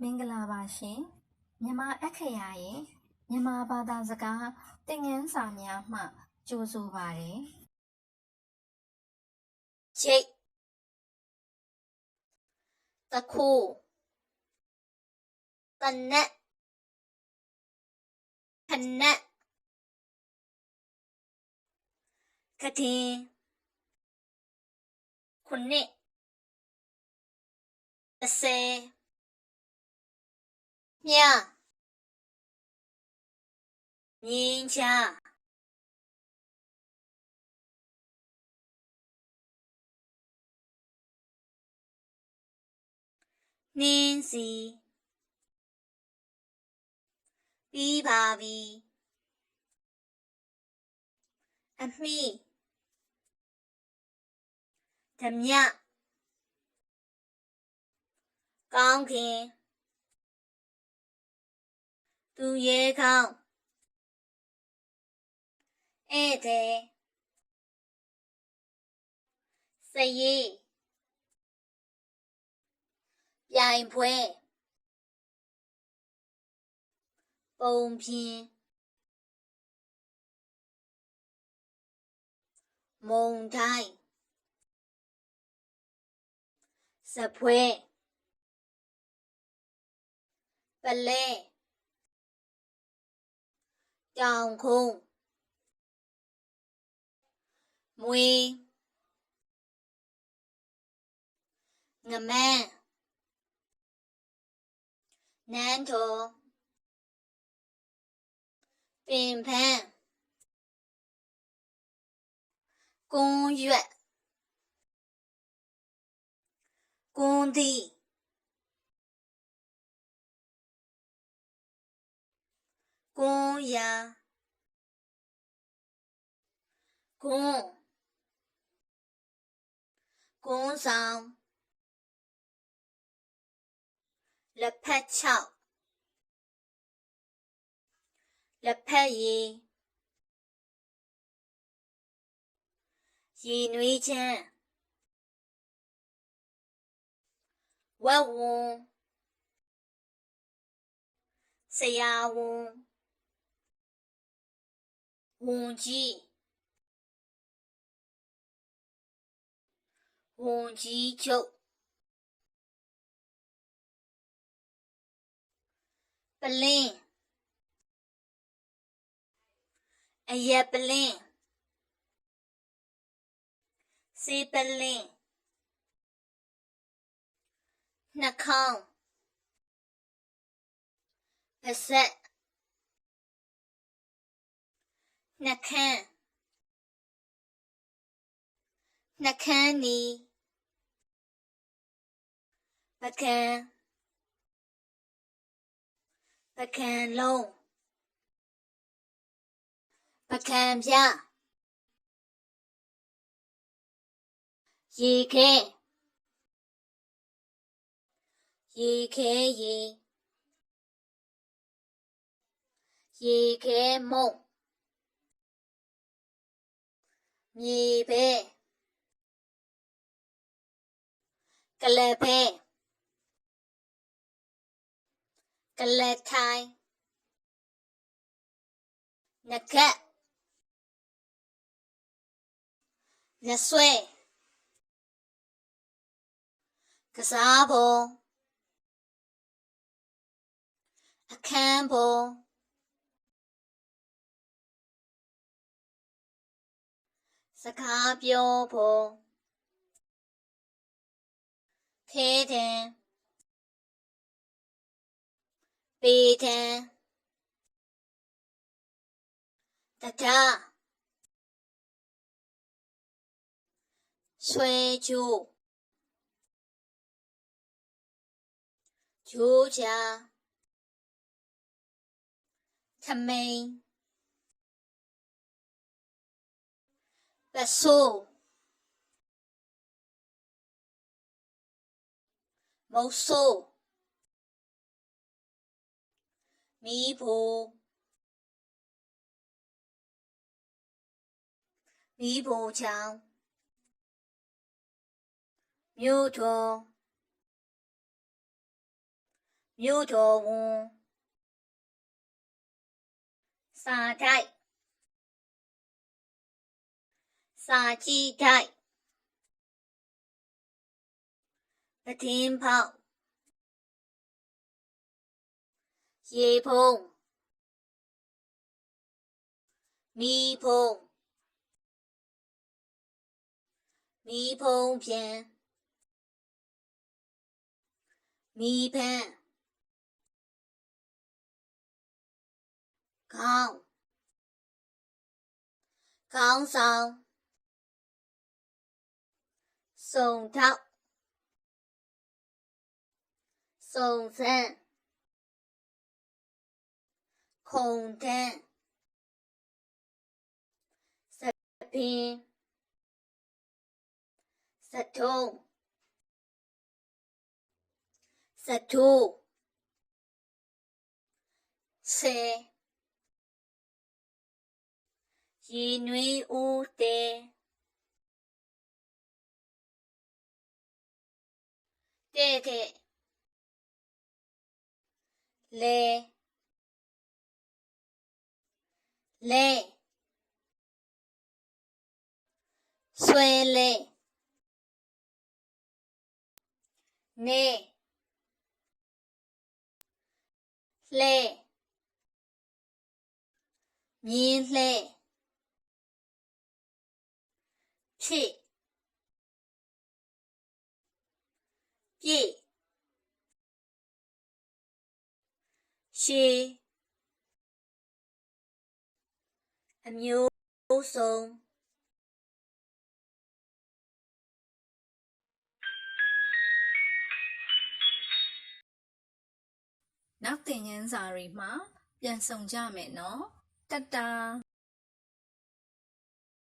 မင်္ဂလာပါရှင်မြန်မာအခရာရဲ့မြန်မာဘာသာစကားသင်ခန်းစာများမှကြိုဆိုပါတယ်ချိတ်တခုတနက်ခနက်ကတင်ခုနှစ်30မြမြင်းချနှင်းစီပြီးပါပြီအမိဓမြကောင်းခင်သူရဲကောင်းဧည့်သည်စရေးပြိုင်ပွဲပုံပြင်မုန်တိုင်းစပွဲပလဲတောင်ခုံးမွေငမန်းနန်းတော်ပင်ဖန်းကွန်းရွက်ကွန်းသီးကွန်းရာကွန်းဆောင်လက်ဖက်ချောက်လက်ဖက်ရည်ရေနွေးချမ်းဝက်ဝံဆရာဝန်ဝန်ကြီးဝန်ကြီးချုပ်ပလင်းအရက်ပလင်းဆေးပလင်းနှာခေါင်းပါးစပ်နှာခမ်းနှာခမ်းနီးပကံပကံလုံးပကံပြရေခဲရေခဲရေရေခဲမုံမြေပဲကလဘဲကလထိုင်နဂတ်နဆွဲကစားပေါ်အခန်းပေါ်စကားပြောပေါ်ခဲတံပေတံတဒဆွဲကြိုးကြိုးချထမိန်ပစိုးမုတ်ဆိုးမီးဖိုမီးဖိုချောင်းမြို့တော် မြို့တော်ဝန်စာတိုက်စာကြည့်တိုက်ပတင်းဖောက်ရေဖုံးမီးဖုံးမီးဖုံးပြန်မီးဖန်းခေါင်းခေါင်းဆောင်စုံထောက်စုံစမ်းခုံတန်းစပင်းစထုံးစထိုးဆယ်ရေနွေးဦးတဲတဲ့တဲ့လဲလဲဆွဲလဲနေလှဲမြင်းလှဲဖြစ်ပြည့်ရှည်အမျိုးစုံနောက်သင်ခန်းစာတွေမှာပြန်ဆောင်ကြမယ်နော်တတ်တာ